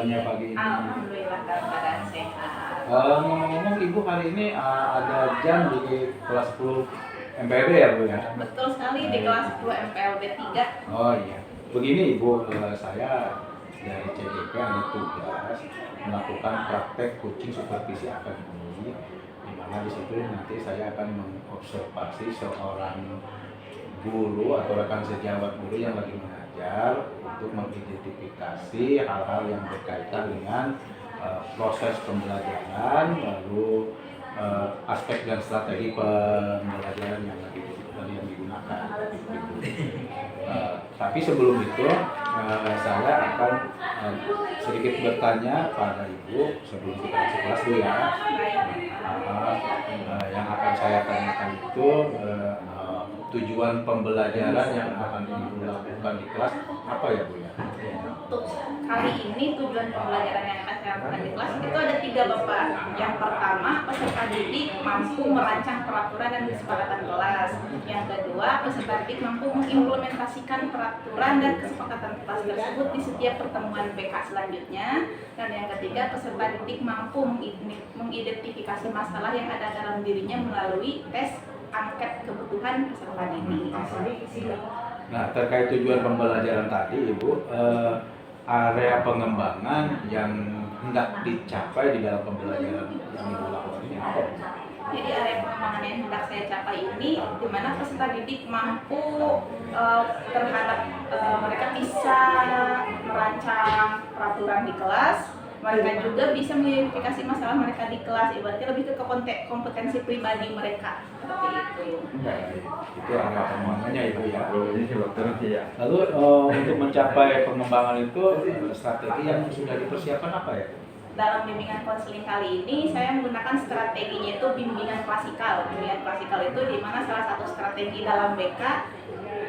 kabarnya pagi ini? Alhamdulillah dalam keadaan sehat. Ngomong-ngomong Ibu hari ini ada jam di kelas 10 MPLB ya Bu ya? Betul sekali di kelas 10 MPLB 3. Oh iya. Begini Ibu, saya dari CDP ada tugas melakukan praktek coaching supervisi akademi, di mana di situ nanti saya akan mengobservasi seorang guru atau rekan sejawat guru yang lagi mengajar untuk mengidentifikasi hal-hal yang berkaitan dengan proses pembelajaran, lalu aspek dan strategi pembelajaran yang lagi digunakan. Tapi sebelum itu saya akan sedikit bertanya pada Ibu sebelum kita masuk kelas dulu ya. Yang akan saya tanyakan itu tujuan pembelajaran yang akan Ibu lakukan di kelas apa ya Bu ya? Untuk kali ini tujuan pembelajaran yang akan saya lakukan di kelas itu ada 3 Bapak. Yang pertama, peserta didik mampu merancang peraturan dan kesepakatan kelas. Yang kedua, peserta didik mampu mengimplementasikan peraturan dan kesepakatan kelas tersebut di setiap pertemuan BK selanjutnya. Dan yang ketiga, peserta didik mampu mengidentifikasi masalah yang ada dalam dirinya melalui tes angket kebutuhan peserta didik. Nah, terkait tujuan pembelajaran tadi, Ibu, area pengembangan yang hendak dicapai di dalam pembelajaran yang Ibu lakukan ini apa? Jadi area pengembangan yang hendak saya capai ini, di mana peserta didik mampu terhadap mereka bisa merancang peraturan di kelas. Mereka juga bisa mengidentifikasi masalah mereka di kelas, ibaratnya lebih ke kompetensi pribadi mereka seperti itu. Itu area pengembangannya Ibu ya. Lalu untuk mencapai pengembangan itu strategi yang sudah dipersiapkan apa ya? Dalam bimbingan konseling kali ini saya menggunakan strateginya itu bimbingan klasikal. Bimbingan klasikal itu di mana salah satu strategi dalam BK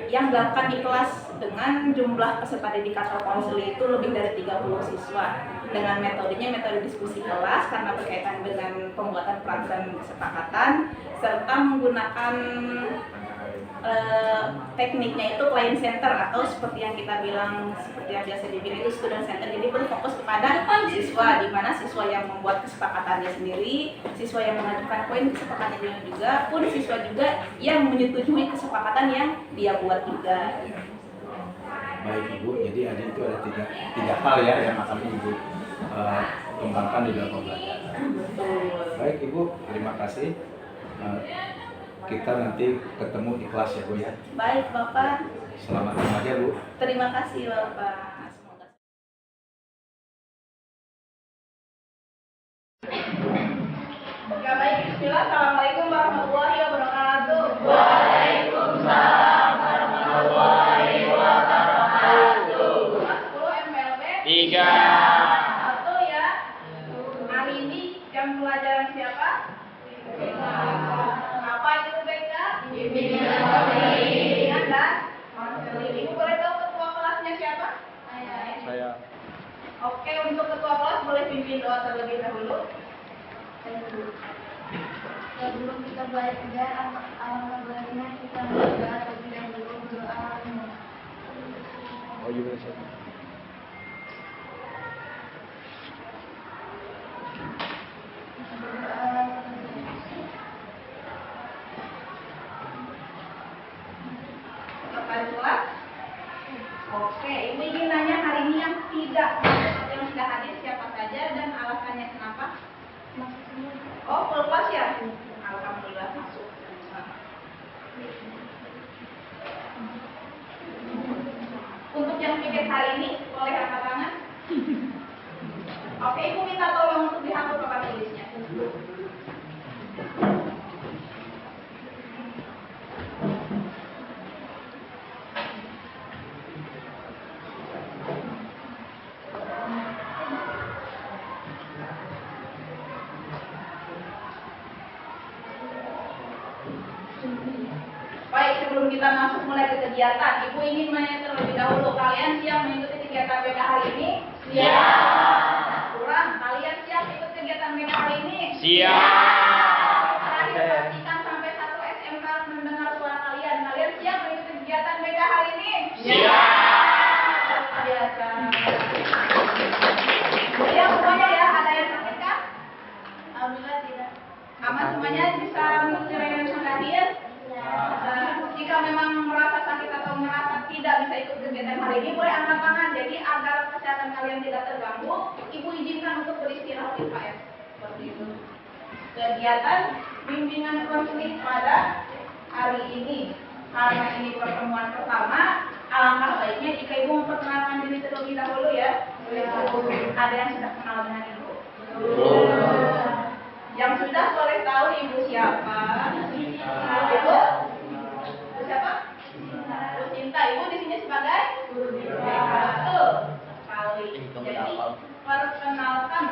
yang dilakukan di kelas dengan jumlah peserta didik atau konseling itu lebih dari 30 siswa. Dengan metodenya metode diskusi kelas karena berkaitan dengan pembuatan peraturan dan kesepakatan, serta menggunakan tekniknya itu client center atau seperti yang kita bilang, seperti yang biasa dibilang itu student center. Jadi berfokus kepada siswa, di mana siswa yang membuat kesepakatannya sendiri, siswa yang mengajukan poin kesepakatannya juga, pun siswa juga yang menyetujui kesepakatan yang dia buat juga. Baik Ibu, jadi itu ada tiga hal ya yang akan Ibu kembangkan di dalam pembelajaran. Baik Ibu, terima kasih. Kita nanti ketemu di kelas ya Bu ya. Baik Bapak. Selamat mengajar Bu. Terima kasih Bapak. Ya baik, bismillah. Assalamualaikum warahmatullahi wabarakatuh. Waalaikumsalam warahmatullahi wabarakatuh. Kelas 10 MPLB 3. Satu ya. Hari ini jam pelajaran siapa? Apa itu BK? Bimbingan konseling. Bimbingan dan konseling. Ibu boleh tahu ketua kelasnya siapa? Saya. Oke, untuk ketua kelas boleh pimpin doa terlebih dahulu. Sebelum kita belajar alhamdulillah kita berdoa terlebih dahulu berdoa. Oh iya benar. Kelas. Oke, Ibu ingin nanya hari ini yang tidak hadir siapa saja dan alasannya kenapa? Oh, full kelas ya? Alhamdulillah masuk. Untuk yang piket hari ini, boleh angkat tangan? Oke, Ibu minta tolong untuk dihapus papan tulisnya. Baik, sebelum kita masuk mulai ke kegiatan, Ibu ingin menanya terlebih dahulu, kalian siap mengikuti kegiatan BK hari ini? Siap. Kurang, kalian siap ikut kegiatan BK hari ini? Siap. Terakhir pastikan sampai 1 SMK mendengar suara kalian. Kalian siap mengikuti kegiatan BK hari ini? Siap. Biasa. semuanya bisa mengikuti layanan sang hadir? Jika memang merasa sakit atau merasa tidak bisa ikut kegiatan hari ini, boleh angkat tangan. Jadi agar kesehatan kalian tidak terganggu, Ibu izinkan untuk beristirahat di KF. Seperti itu. Kegiatan bimbingan konseling pada hari ini. Karena ini pertemuan pertama, alangkah baiknya jika Ibu memperkenalkan diri terlebih dahulu ya. Ada yang sudah kenal dengan Ibu? Yang sudah boleh tahu Ibu siapa? Ibu? Ibu siapa? Bu Sinta. Ibu di sini sebagai guru BK. Betul sekali. Jadi perkenalkan.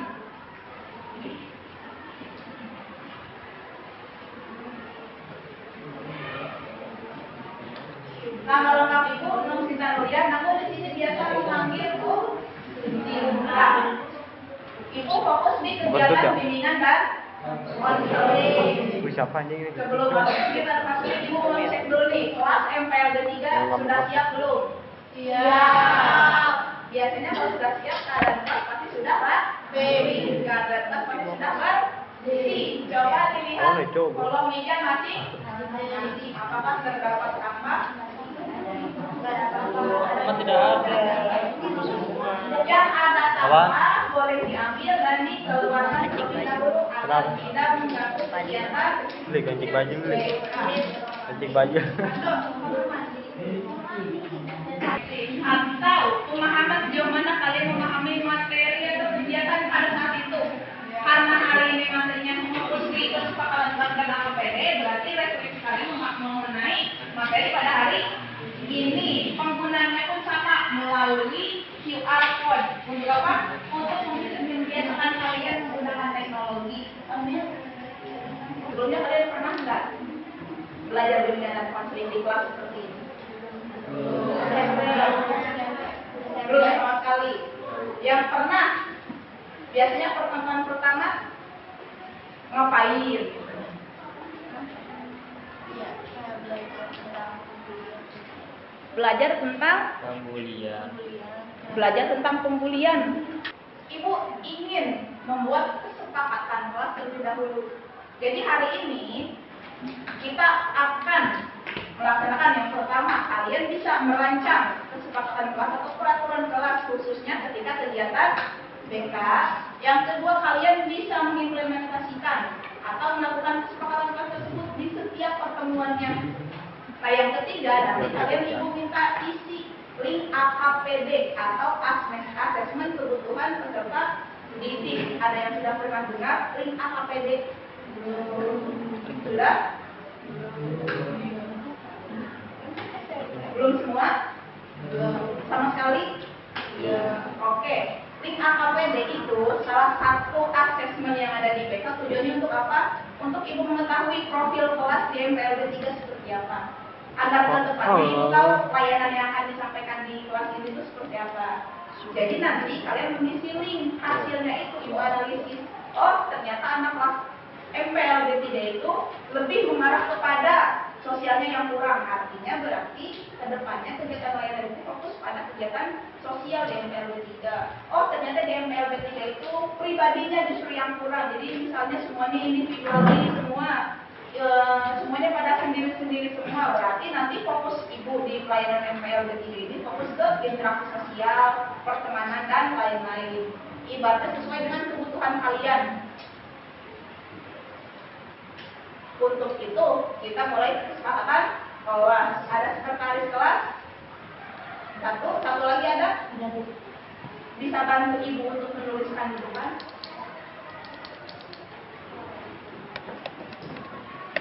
Nama lengkap Ibu Nur Sinta Nuryan. Namun di sini biasa memanggil Bu Sinta. Ibu fokus di kegiatan bimbingan dan konseling. Siapa anjing ini? Sebelum masuk kegiatan konseling, Ibu mau cek dulu nih, kelas MPLB 3 sudah siap belum? Siap. Biasanya kalau sudah siap, keadaan kelas pasti sudah rapi. Keadaan kelas pasti sudah bersih. Coba dilihat kolom meja masih. Apakah terdapat sampah? Tidak ada. Yang ada sampah boleh diambil dan dikeluarkan terlebih dahulu agar tidak mengganggu kegiatan. Beli kancing baju, beli kancing baju. Atau pemahaman sejauh mana kalian memahami materi atau kegiatan pada saat itu. Karena hari ini materinya fokus di kesepakatan bank dan APD, berarti referensi kalian mengenai materi pada hari ini. Penggunaannya pun sama melalui QR code. Untuk apa? Untuk membiasakan kalian menggunakan teknologi. Sebelumnya kalian pernah nggak belajar bimbingan dan konseling di kelas seperti ini? Belum sama sekali. Yang pernah, biasanya pertemuan pertama ngapain? Belajar tentang Pembulian. belajar tentang pembulian. Ibu ingin membuat kesepakatan kelas terlebih dahulu. Jadi hari ini kita akan melaksanakan yang pertama, kalian bisa merancang kesepakatan kelas atau peraturan kelas khususnya ketika kegiatan BK. Yang kedua, kalian bisa mengimplementasikan atau melakukan kesepakatan kelas tersebut di setiap pertemuannya. Nah, yang ketiga, nanti kalian Ibu minta isi link AKPD atau Assessment Kebutuhan Peserta Didik. Ada yang sudah pernah dengar link AKPD? Sudah? Belum semua? Sama sekali? Oke. Link AKPD itu salah satu asesmen yang ada di BK. Tujuannya untuk apa? Untuk Ibu mengetahui profil kelas di MPLB 3 seperti apa. Agar ke depannya Ibu tahu layanan yang akan disampaikan di kelas ini itu seperti apa. Jadi nanti kalian mengisi link, hasilnya itu Ibu analisis. Oh, ternyata anak kelas MPLB 3 itu lebih mengarah kepada sosialnya yang kurang. Artinya berarti ke depannya kegiatan layanan itu fokus pada kegiatan sosial di MPLB 3. Oh, ternyata di MPLB 3 itu pribadinya justru yang kurang. Jadi misalnya semuanya individualis semua. Semuanya pada sendiri-sendiri semua. Berarti nanti fokus Ibu di pelayanan MPLB 3 ini fokus ke interaksi sosial, pertemanan, dan lain-lain. Ibaratnya sesuai dengan kebutuhan kalian. Untuk itu, kita mulai kesepakatan kelas. Ada sekretaris kelas? Satu lagi ada? Bisa bantu Ibu untuk menuliskan di depan?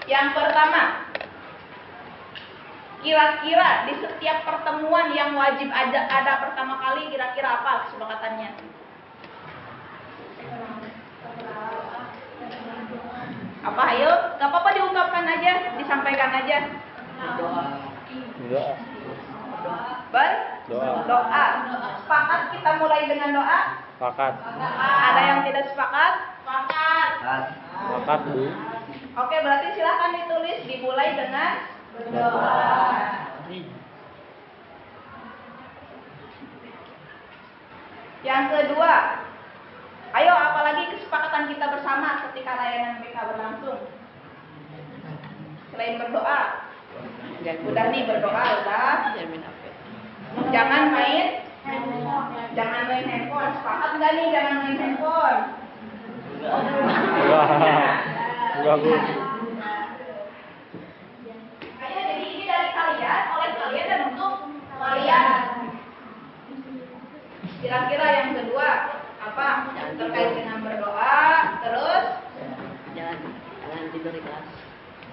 Yang pertama, kira-kira di setiap pertemuan yang wajib ada pertama kali, kira-kira apa kesepakatannya? Apa? Ayo, gak apa-apa diungkapkan aja, disampaikan aja. Doa. Doa. Sepakat kita mulai dengan doa? Sepakat. Ada yang tidak sepakat? Sepakat. Sepakat, Bu. Oke, berarti silahkan ditulis, dimulai dengan berdoa. Yang kedua, ayo apalagi kesepakatan kita bersama ketika layanan BK berlangsung. selain berdoa. Udah nih berdoa udah. Jangan main handphone. Sepakat nggak nih jangan main handphone? Wah. Bagus. Ayo, jadi ini dari kalian, oleh kalian dan untuk kalian. Kira-kira yang kedua apa? Terkait dengan berdoa, terus Jangan tidur di kelas.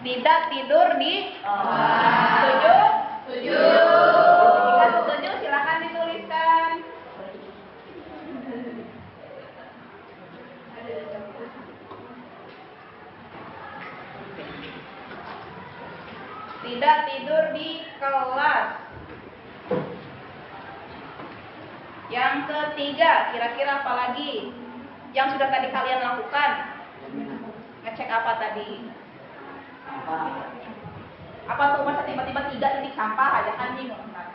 tidak tidur di kelas. Setuju? Setuju. Jika setuju silakan dituliskan. Tidak tidur di kelas. Yang ketiga, kira-kira apa lagi yang sudah tadi kalian lakukan? Ngecek apa tadi? Apa tuh masa tiba-tiba 3 titik sampah aja kan bingung kan?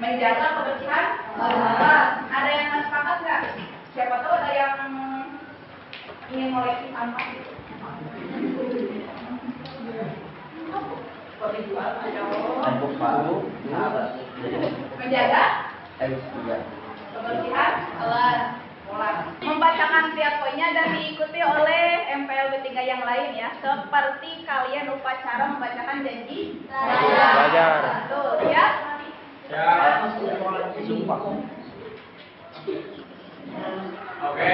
Menjaga kebersihan kelas. Ada yang nggak sepakat nggak? Siapa tahu ada yang ingin ngoleksi sampah gitu. Boleh jual aja. Menjaga kebersihan kelas. Membacakan tiap poinnya dan diikuti oleh MPLB 3 yang lain ya, seperti kalian upacara membacakan janji Belajar. Betul ya? Oke.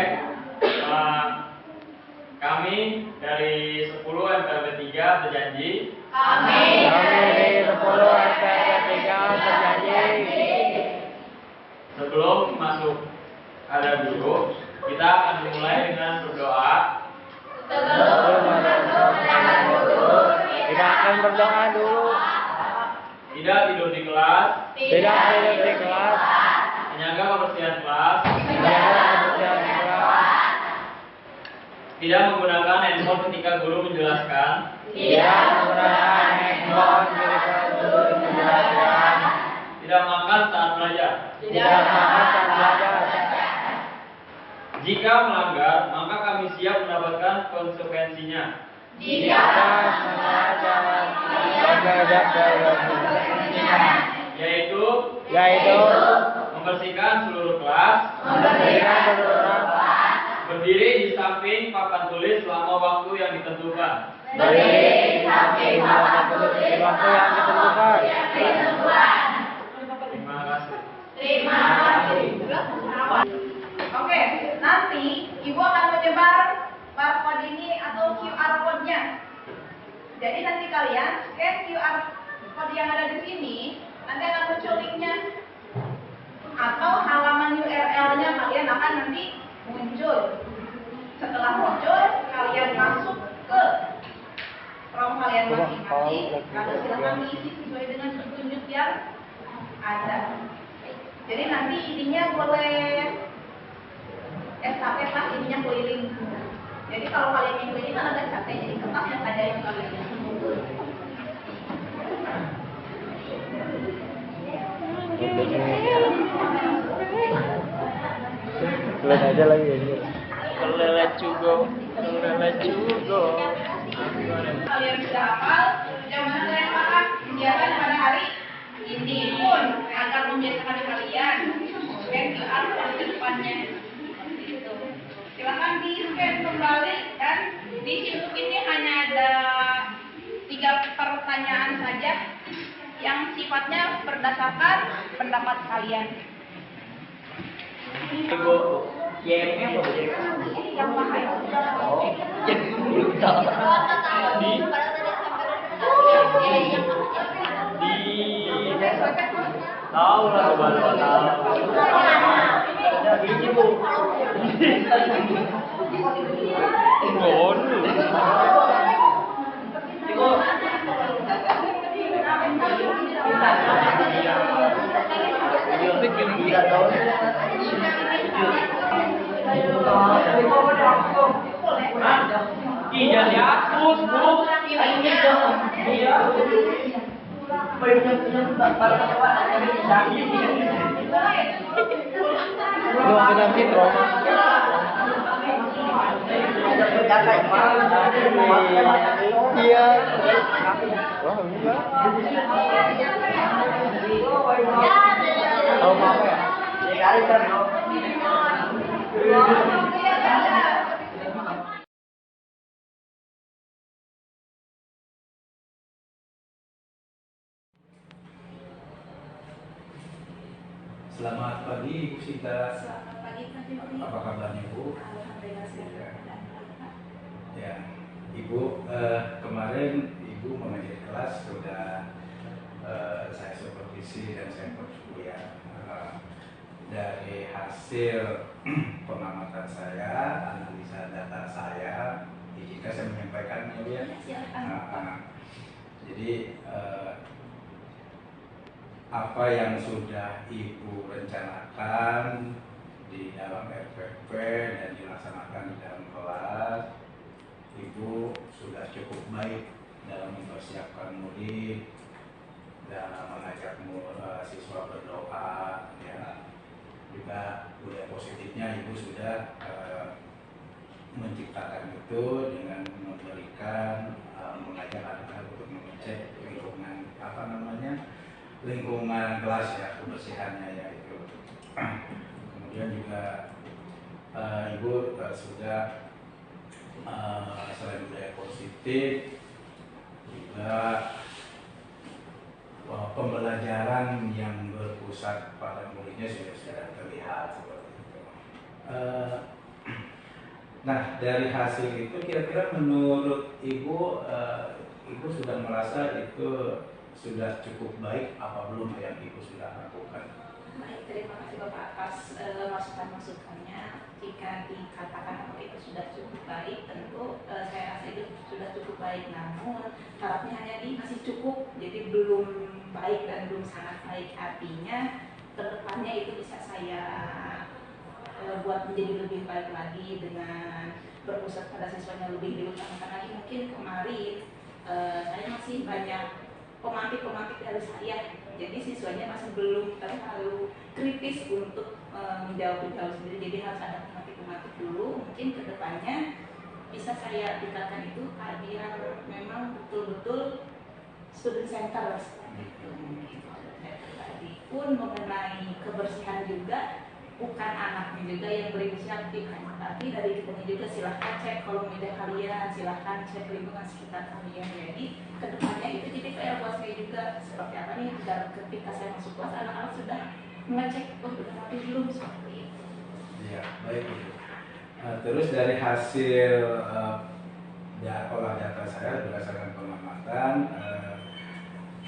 Kami dari 10 MPLB 3 berjanji Kami di 10 SPLB 3 berjanji. sebelum masuk ada dulu, kita akan memulai dengan berdoa. Kita akan berdoa dulu. Tidak tidur di kelas, Tidak tidur di kelas. menjaga kebersihan kelas, Menjaga kebersihan kelas. tidak menggunakan handphone ketika guru menjelaskan, Tidak menggunakan handphone ketika guru menjelaskan. tidak makan saat belajar. Tidak makan saat belajar. Jika melanggar, maka kami siap mendapatkan konsekuensinya, Jika melanggar, yaitu yaitu membersihkan seluruh kelas, memberikan beberapa berdiri di samping papan tulis selama waktu yang ditentukan, berdiri di samping papan tulis di waktu yang ditentukan. Terima kasih. Oke, nanti Ibu akan menyebar barcode ini atau QR code-nya. Jadi nanti kalian scan QR code yang ada di sini, nanti akan muncul link-nya. Atau halaman URL-nya kalian akan nanti muncul. Setelah muncul, kalian masuk ke form kalian masing-masing. Lalu silakan diisi sesuai dengan petunjuk yang ada. Jadi nanti intinya boleh estafet lah, intinya keliling. Jadi kalau kalian yang keliling kan agak capek, jadi kertasnya saja yang kalian. Lihat aja lagi ya. Kelele cugo. Kalian sudah hafal, jangan kalian paham kegiatan pada hari ini pun agar membiasakan kalian scan QR code di depannya. Gitu. Silakan di scan kembali dan di situ ini hanya ada 3 pertanyaan saja yang sifatnya berdasarkan pendapat kalian. Ibu, YMF apa jadi? Yang paham. Tahu lah baru tahu. Ini bu. Iya dihapus bu. Iya. Lu kita fitro. Iya. Wah, enggak. Tahu apa ya? Selamat pagi Ibu Sinta. Selamat pagi Pak Jupri. Apa kabarnya Bu? Alhamdulillah sehat. Ya, Ibu, kemarin Ibu mengajar kelas sudah saya supervisi dan saya coach ya. Dari hasil pengamatan saya, analisa data saya, izinkan saya menyampaikannya ya. Silakan. Jadi apa yang sudah Ibu rencanakan di dalam RPP dan dilaksanakan di dalam kelas, Ibu sudah cukup baik dalam mempersiapkan murid, dalam mengajak siswa berdoa, ya. Juga budaya positifnya Ibu sudah menciptakan itu dengan memberikan mengajak anak-anak untuk mengecek lingkungan kelas ya, kebersihannya ya itu. Kemudian juga Ibu sudah selain budaya positif juga pembelajaran yang berpusat pada muridnya sudah terlihat seperti itu. Nah, dari hasil itu kira-kira menurut Ibu, Ibu sudah merasa itu sudah cukup baik apa belum yang Ibu sudah lakukan? Baik, terima kasih Bapak atas masukan-masukannya. Jika dikatakan bahwa itu sudah cukup baik, tentu saya rasa itu sudah cukup baik. Namun syaratnya hanya masih cukup, jadi belum baik dan belum sangat baik. Artinya kedepannya itu bisa saya buat menjadi lebih baik lagi dengan berpusat pada siswanya lebih diutamakan lagi. Mungkin kemarin saya masih banyak pemantik dari saya, jadi siswanya masih belum terlalu kritis untuk menjawab sendiri, jadi harus ada pemantik dulu. Mungkin kedepannya bisa saya tingkatkan itu biar memang betul-betul student center gitu. Tadi pun mengenai kebersihan juga bukan anaknya juga yang berinisiatif, tapi dari kitanya juga silahkan cek kolom meja kalian, silahkan cek lingkungan sekitar kalian. Jadi kedepannya itu jadi PR buat saya juga seperti apa nih agar ketika saya masuk kelas anak-anak sudah mengecek udah rapi belum seperti itu. Iya, baik Ibu. Terus dari hasil olah data saya berdasarkan pengamatan,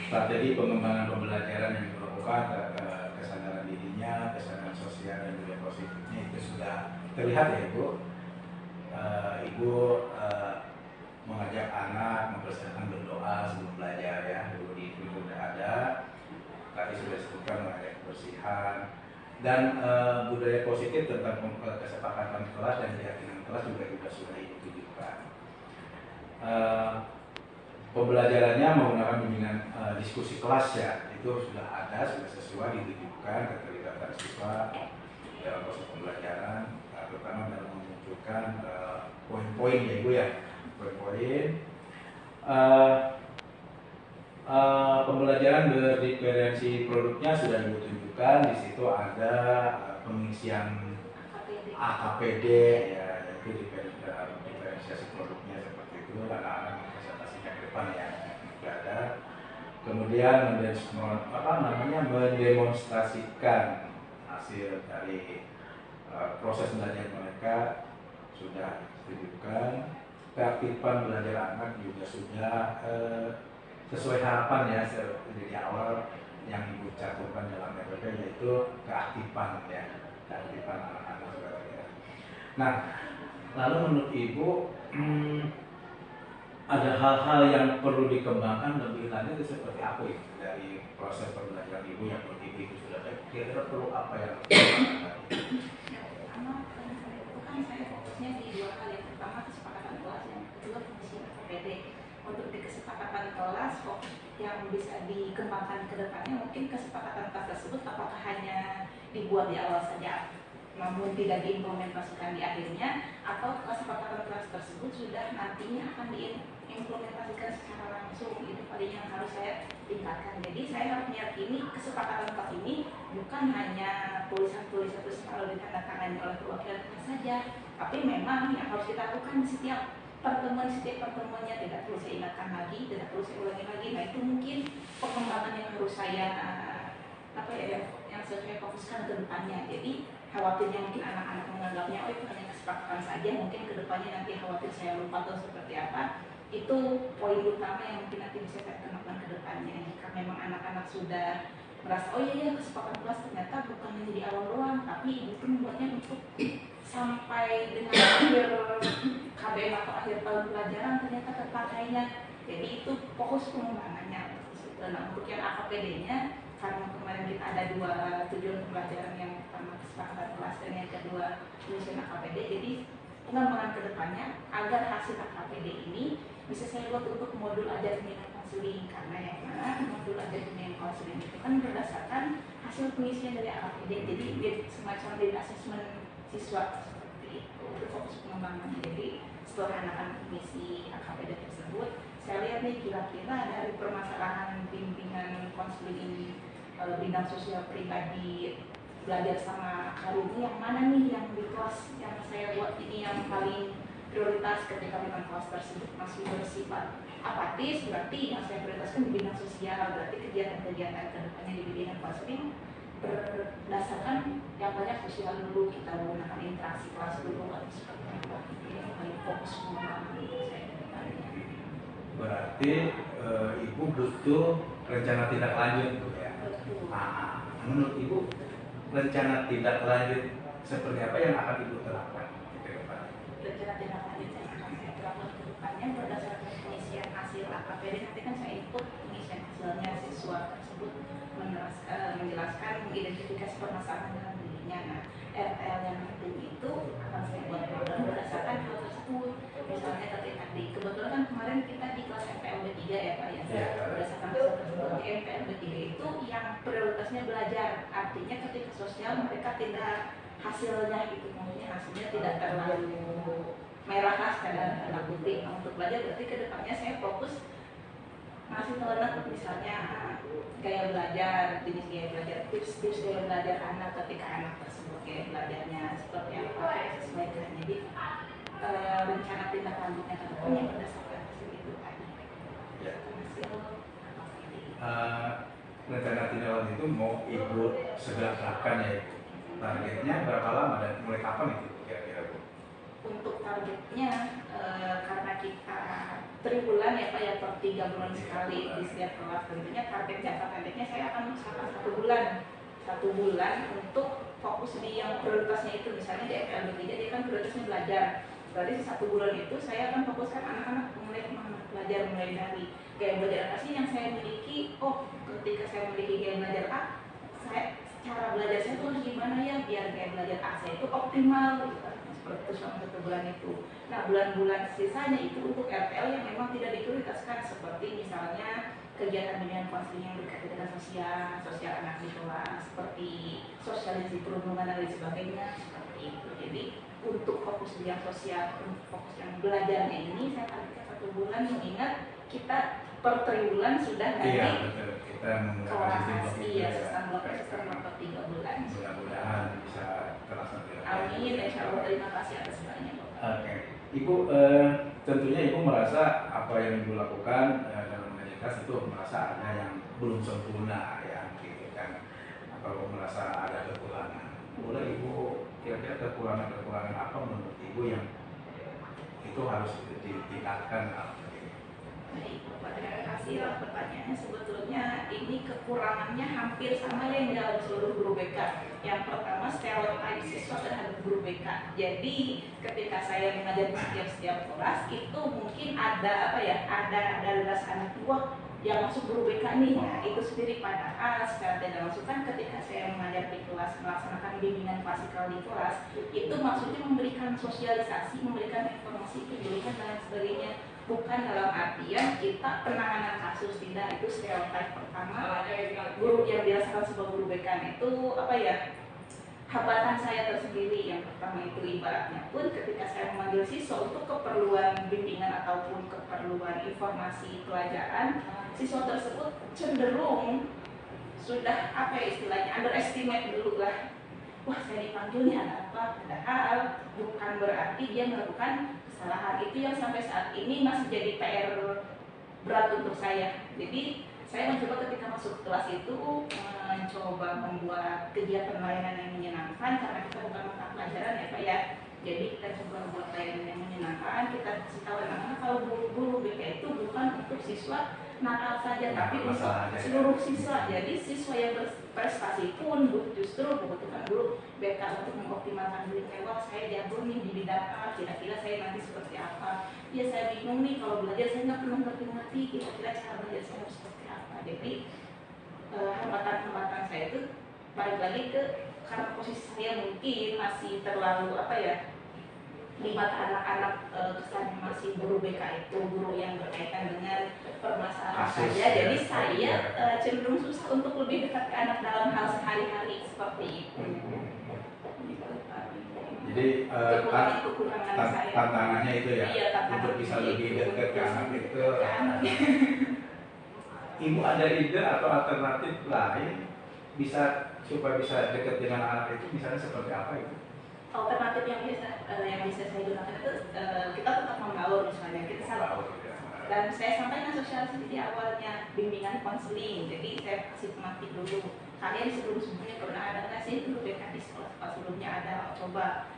strategi pengembangan pembelajaran yang dilakukan, kesadaran dirinya, kesadaran sosial dan budaya positifnya itu sudah terlihat ya Ibu. Ibu mengajak anak mempersiapkan berdoa sebelum belajar ya, dulu itu sudah ada. Tadi sudah disebutkan mengajak kebersihan dan budaya positif tentang kesepakatan kelas dan keyakinan kelas juga sudah Ibu tunjukkan. Pembelajarannya menggunakan bimbingan diskusi kelas ya, itu sudah ada, sudah sesuai ditunjukkan keterlibatan siswa dalam proses pembelajaran, terutama dalam memunculkan poin-poin ya Ibu ya, poin-poin. Pembelajaran berdiferensi produknya sudah Ibu tunjukkan, di situ ada pengisian AKPD ya, yaitu diferensiasi produknya seperti itu, anak-anak presentasinya ke depan ya, sudah ada. Kemudian mendemonstrasikan hasil dari proses belajar mereka sudah ditunjukkan. Keaktifan belajar anak juga sudah sesuai harapan ya dari awal yang Ibu cantumkan dalam RPP, yaitu keaktifan ya, keaktifan anak-anak sebagainya. Nah, lalu menurut Ibu ada hal-hal yang perlu dikembangkan lebih lanjut itu seperti apa itu dari proses pembelajaran Ibu yang menurut Ibu itu sudah baik? Kira-kira perlu apa yang dikembangkan? Pertama, saya fokusnya di dua hal. Yang pertama kesepakatan kelas, yang kedua pengisian KPD. Untuk di kesepakatan kelas, fokus yang bisa dikembangkan ke depannya mungkin kesepakatan kelas tersebut apakah hanya dibuat di awal saja, namun tidak diimplementasikan di akhirnya, atau kesepakatan kelas tersebut sudah nantinya akan diimplementasikan secara langsung. Itu paling yang harus saya tingkatkan. Jadi saya harus meyakini kesepakatan kelas ini bukan hanya tulisan-tulisan terus selalu ditandatangani oleh perwakilan kelas saja, tapi memang yang harus kita lakukan di setiap pertemuannya tidak perlu saya ingatkan lagi, tidak perlu saya ulangi lagi. Nah itu mungkin pengembangan yang harus saya yang saya fokuskan ke depannya. Jadi khawatirnya mungkin anak-anak menganggapnya oh itu hanya kesepakatan saja, mungkin ke depannya nanti khawatir saya lupa atau seperti apa. Itu poin utama yang mungkin nanti bisa saya kenalkan ke depannya. Jika memang anak-anak sudah merasa oh iya kesepakatan kelas ternyata bukan hanya di awal doang, tapi ibu pun membuatnya untuk sampai dengan akhir KBM atau akhir tahun pelajaran ternyata terpakainya. Jadi itu fokus pengembangannya. Nah untuk yang AKPD-nya, karena kemarin kita ada 2 tujuan pembelajaran, yang pertama kesepakatan kelas dan yang kedua penyusunan AKPD. Jadi pengembangan kedepannya agar hasil AKPD ini bisa saya buat untuk modul ajar pembinaan konseling, karena yang mana modul ajar pembinaan konseling itu kan berdasarkan hasil pengisian dari AKPD. Jadi semacam dari asesmen siswa seperti itu. Itu fokus pengembangannya. Jadi setelah anak-anak mengisi AKPD tersebut, saya lihat nih kira-kira dari permasalahan bimbingan konseling ini, bidang sosial pribadi, belajar sama Karuni, yang mana nih yang di kelas yang saya buat ini yang paling prioritas ketika memang kelas tersebut masih bersifat apatis, berarti yang saya prioritaskan di bidang sosial. Berarti kegiatan-kegiatan kedepannya di bidang konseling berdasarkan yang banyak sosial dulu, kita menggunakan interaksi kelas dulu atau seperti apa. Ini yang paling fokus pengembangan saya kedepannya. Berarti ibu butuh rencana tindak lanjut tuh ya. Nah, menurut ibu rencana tindak lanjut seperti apa yang akan ibu terapkan ke depan? Rencana tindak lanjut yang akan saya terapkan ke depannya berdasarkan pengisian hasil AKPD. Nanti kan saya ikut pengisian hasilnya, siswa tersebut menjelaskan, mengidentifikasi permasalahan dalam dirinya. Nah, RTL yang penting itu akan saya buat program berdasarkan hal tersebut. Misalnya ketika kebetulan kan kemarin kita di kelas MPLB 3 ya Pak ya. Berdasarkan hasil tersebut di MPLB 3 itu yang prioritasnya belajar. Artinya ketika sosial mereka tidak hasilnya gitu, maksudnya hasilnya tidak terlalu merah lah tanda kutip. Untuk belajar berarti kedepannya saya fokus ngasih tahu anak misalnya gaya belajar, jenis gaya belajar, tips-tips gaya belajar anak ketika anak tersebut gaya belajarnya seperti apa sesuaikan. Jadi rencana tindak lanjutnya ke depannya berdasarkan hasil itu tadi. Ya. Hasil Rencana tindak lanjut itu mau ibu segera terapkan ya. Targetnya berapa lama dan mulai kapan itu kira-kira Bu? untuk targetnya karena kita tribulan ya Pak ya, per 3 bulan sekali di setiap kelas, tentunya target jangka pendeknya saya akan usahakan 1 bulan untuk fokus di yang prioritasnya itu. Misalnya di FLB 3 dia kan prioritasnya belajar, berarti 1 bulan itu saya akan fokuskan anak-anak mulai belajar, mulai dari gaya belajar apa sih yang saya miliki. Oh ketika saya memiliki gaya belajar A, cara belajar saya itu harus gimana ya biar gaya belajar A saya itu optimal gitu kan. Seperti itu selama 1 bulan itu. Nah bulan-bulan sisanya itu untuk RTL yang memang tidak diprioritaskan, seperti misalnya kegiatan bimbingan konseling yang berkaitan dengan sosial anak di kelas, seperti sosialisasi perhubungan dan lain sebagainya, seperti itu. Jadi untuk fokus di yang sosial, untuk fokus yang belajarnya ini saya targetkan 1 bulan, mengingat kita per tribulan sudah Iya nanti betul, kita menggunakan sistem blok itu sistem blok 3 bulan. Mudah-mudahan bisa terlaksana. Amin, insya Allah. Terima kasih atas banyak. Oke, Ibu tentunya Ibu merasa apa yang Ibu lakukan dalam mengajarkan itu merasa ada yang belum sempurna ya, gitu kan? Atau merasa ada kekurangan. Boleh Ibu kira-kira kekurangan apa menurut Ibu yang itu harus ditingkatkan? Baik, Bapak, terima kasih atas pertanyaannya. Sebetulnya ini kekurangannya hampir sama yang dalam seluruh guru BK. Yang pertama, stereotip siswa terhadap guru BK. Jadi ketika saya mengajar di setiap kelas itu mungkin ada ada rasa anak tua yang masuk guru BK nih. Nah itu sendiri, padahal secara tidak langsung kan ketika saya mengajar di kelas, melaksanakan bimbingan klasikal di kelas, itu maksudnya memberikan sosialisasi, memberikan informasi, pendidikan dan sebagainya. Bukan dalam artian kita penanganan kasus, tidak. Itu stereotip pertama. Guru yang dirasakan sebagai guru BK itu hambatan saya tersendiri. Yang pertama itu ibaratnya pun ketika saya memanggil siswa untuk keperluan bimbingan ataupun keperluan informasi pelajaran, siswa tersebut cenderung sudah apa ya istilahnya underestimate dulu lah. Wah, saya dipanggil nih ada apa? Padahal bukan berarti dia melakukan kesalahan. Itu yang sampai saat ini masih jadi PR berat untuk saya. Jadi saya mencoba ketika masuk kelas itu mencoba membuat kegiatan layanan yang menyenangkan, karena kita bukan mata pelajaran ya Pak ya. Jadi kita coba buat layanan yang menyenangkan. Kita kasih tahu anak-anak kalau guru BK itu bukan untuk siswa nakal saja, tapi untuk seluruh siswa. Jadi siswa yang berprestasi pun justru membutuhkan guru BK untuk mengoptimalkan dirinya. Wah, saya jago nih di bidang apa, kira-kira saya nanti seperti apa. Ya, saya bingung nih kalau belajar, saya nggak pernah ngerti, kira-kira cara belajar saya harus seperti apa. Jadi hambatan-hambatan saya itu balik lagi ke karena posisi saya mungkin masih terlalu apa ya, di mata anak-anak kesannya masih guru BK itu guru yang berkaitan dengan permasalahan Kasus, saja. Jadi ya. saya cenderung susah untuk lebih dekat ke anak dalam hal sehari-hari seperti itu. Gitu, Pak. Jadi kekurangan saya. tantangannya itu ya, Iya, tantangan untuk bisa lebih dekat ke anak itu. Ke Ibu ada ide atau alternatif lain supaya bisa dekat dengan anak itu, misalnya seperti apa itu? alternatif yang bisa saya gunakan itu kita tetap membaur, misalnya kita salah. Dan saya sampaikan sosialisasi di awalnya bimbingan konseling. Jadi saya kasih tematik dulu. Kalian sebelumnya pernah ada nggak sih dulu BK di sekolah sebelumnya ada? Coba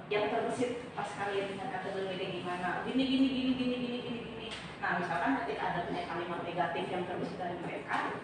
yang terbesit pas kalian dengan kategori BK gimana? Gini. Nah, misalkan ketika ada punya kalimat negatif yang terbesit dari mereka,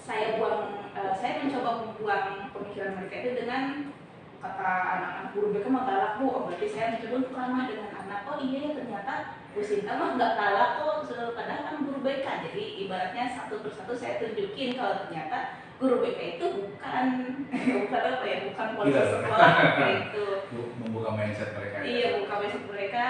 saya mencoba membuang pemikiran mereka itu dengan kata anak-anak guru BK mah galak Bu. Oh, berarti saya mencoba untuk ramah dengan anak. Oh iya, ternyata Bu Sinta mah nggak galak kok, padahal kan guru BK. Jadi ibaratnya satu persatu saya tunjukin kalau ternyata guru BK itu bukan bukan polisi sekolah gitu. Membuka mindset mereka. Iya, buka mindset mereka.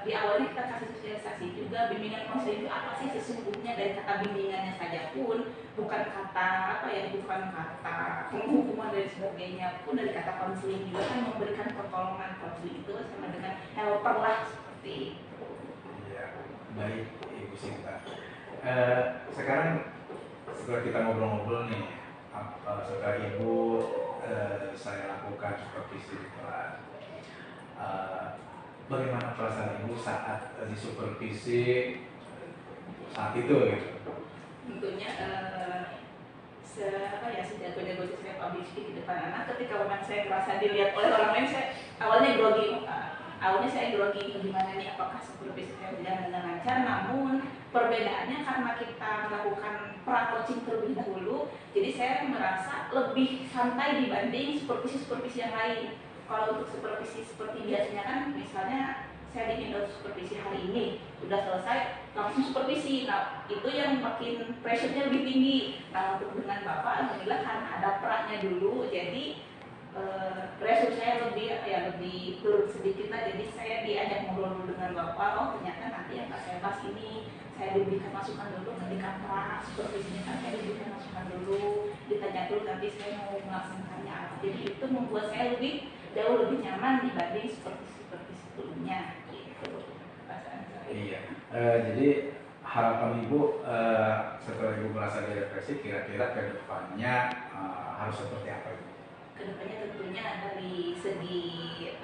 Di awalnya kita kasih sosialisasi juga, bimbingan konseling itu apa sih sesungguhnya, dari kata bimbingannya saja pun bukan kata penghukuman dan sebagainya, pun dari kata konseling juga kan memberikan pertolongan. Konseling itu sama dengan helper lah, seperti itu. Iya, baik Ibu Sinta. Sekarang setelah kita ngobrol-ngobrol nih, setelah Ibu saya lakukan supervisi di kelas, bagaimana perasaan Ibu saat disupervisi saat itu gitu? Tentunya sejago-jago saya public speak di depan anak, ketika memang saya merasa dilihat oleh orang lain, saya awalnya grogi. Gimana nih, apakah supervisi saya berjalan dengan lancar? Namun perbedaannya karena kita melakukan pra-coaching terlebih dahulu, jadi saya merasa lebih santai dibanding supervisi yang lain. Kalau untuk supervisi seperti biasanya kan, misalnya saya diminta supervisi hari ini, udah selesai langsung supervisi. Nah, itu yang makin pressure-nya lebih tinggi. Nah, untuk dengan Bapak, alhamdulillah kan ada pra-nya dulu, jadi pressure saya lebih turun sedikit lah. Jadi saya diajak ngobrol dulu dengan Bapak. Oh, ternyata nanti yang saya bahas ini, saya diberikan masukan dulu ketika pra supervisinya kan saya diberikan masukan dulu, ditanya dulu nanti saya mau melaksanakannya apa. Jadi itu membuat saya jauh lebih nyaman dibanding seperti sebelumnya gitu perasaan saya. Iya. Jadi harapan Ibu setelah Ibu merasa direpresi, kira-kira ke depannya harus seperti apa Ibu? Kedepannya tentunya dari segi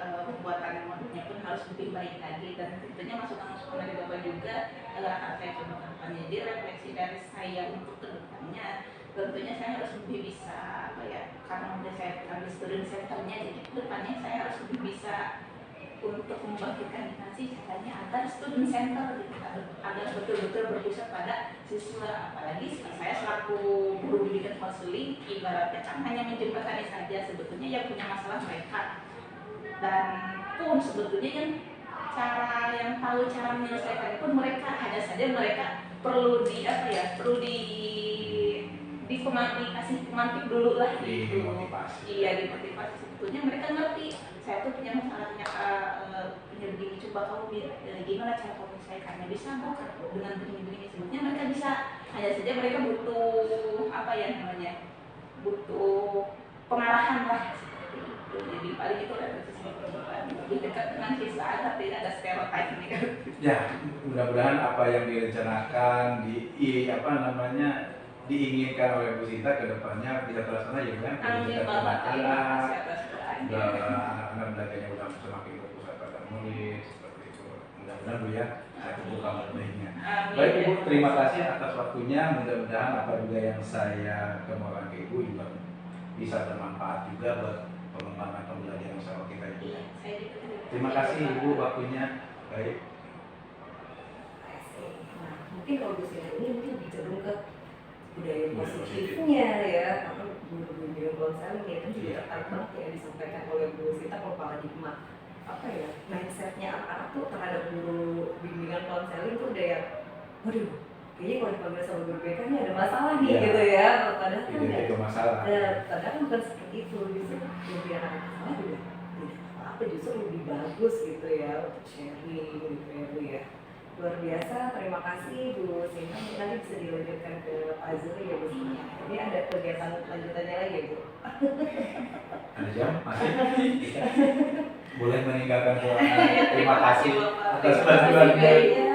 pembuatan modulnya pun harus lebih baik lagi, dan tentunya masukan-masukan dari Bapak juga akan saya coba ke depannya. Jadi refleksi dari saya untuk kedepannya, tentunya saya harus lebih bisa karena udah saya ambil student centernya, jadi kedepannya saya harus lebih bisa untuk membangkitkan dinasti caranya agar student center gitu, agar betul-betul berpusat pada siswa. Apalagi saya selaku guru bimbingan konseling, ibaratnya kan hanya menjembatani saja, sebetulnya yang punya masalah mereka, dan pun sebetulnya yang tahu cara menyelesaikan pun mereka, hanya saja mereka perlu dikasih pemantik dulu lah gitu. Iya, dimotivasi. Sebetulnya mereka ngerti saya tuh punya masalahnya punya begini, coba kamu gimana cara kamu menyelesaikannya, bisa nggak dengan begini. Sebetulnya mereka bisa, hanya saja mereka butuh butuh pengarahan lah seperti itu. Jadi paling itu ada siswa perempuan lebih dekat dengan siswa agar tidak ada stereotip ini kan. Ya, mudah-mudahan apa yang direncanakan diinginkan oleh Bu Sinta ke depannya bisa terlaksana ya kan. Amin Bapak, terima kasih atas doanya. Anak-anak belajarnya udah semakin berpusat pada nulis seperti itu. Mudah-mudahan Bu ya, saya tunggu kabar baiknya. Amin. Baik Ibu, terima kasih atas waktunya. Mudah-mudahan apa juga yang saya kemukakan ke Ibu juga bisa bermanfaat juga buat pengembangan pembelajaran usaha kita Ibu. Iya, saya juga. Terima kasih Ibu waktunya. Baik. Nah, mungkin kalau Bu Sina ini mungkin lebih cenderung ke budaya positifnya ya, karena guru bimbingan konseling ya kan juga tertarik banget ya disampaikan oleh Bu Sita kalau paradigma apa ya mindsetnya anak-anak tuh terhadap guru bimbingan konseling tuh udah yang waduh kayaknya kalau dipanggil sama guru BK ini ada masalah nih Iya. gitu ya, padahal kan Tidak itu masalah. padahal kan bukan seperti itu, justru lebih anak-anak salah juga tidak apa-apa, justru lebih bagus gitu ya untuk sharing gitu ya. Luar biasa, terima kasih Bu Sinta. Nanti bisa dilanjutkan ke Pak Zuri ya Bu Sinta. Ini ada kegiatan lanjutannya lagi ya Bu? Ada jam masih boleh meninggalkan ruangan. Terima kasih atas bantuannya.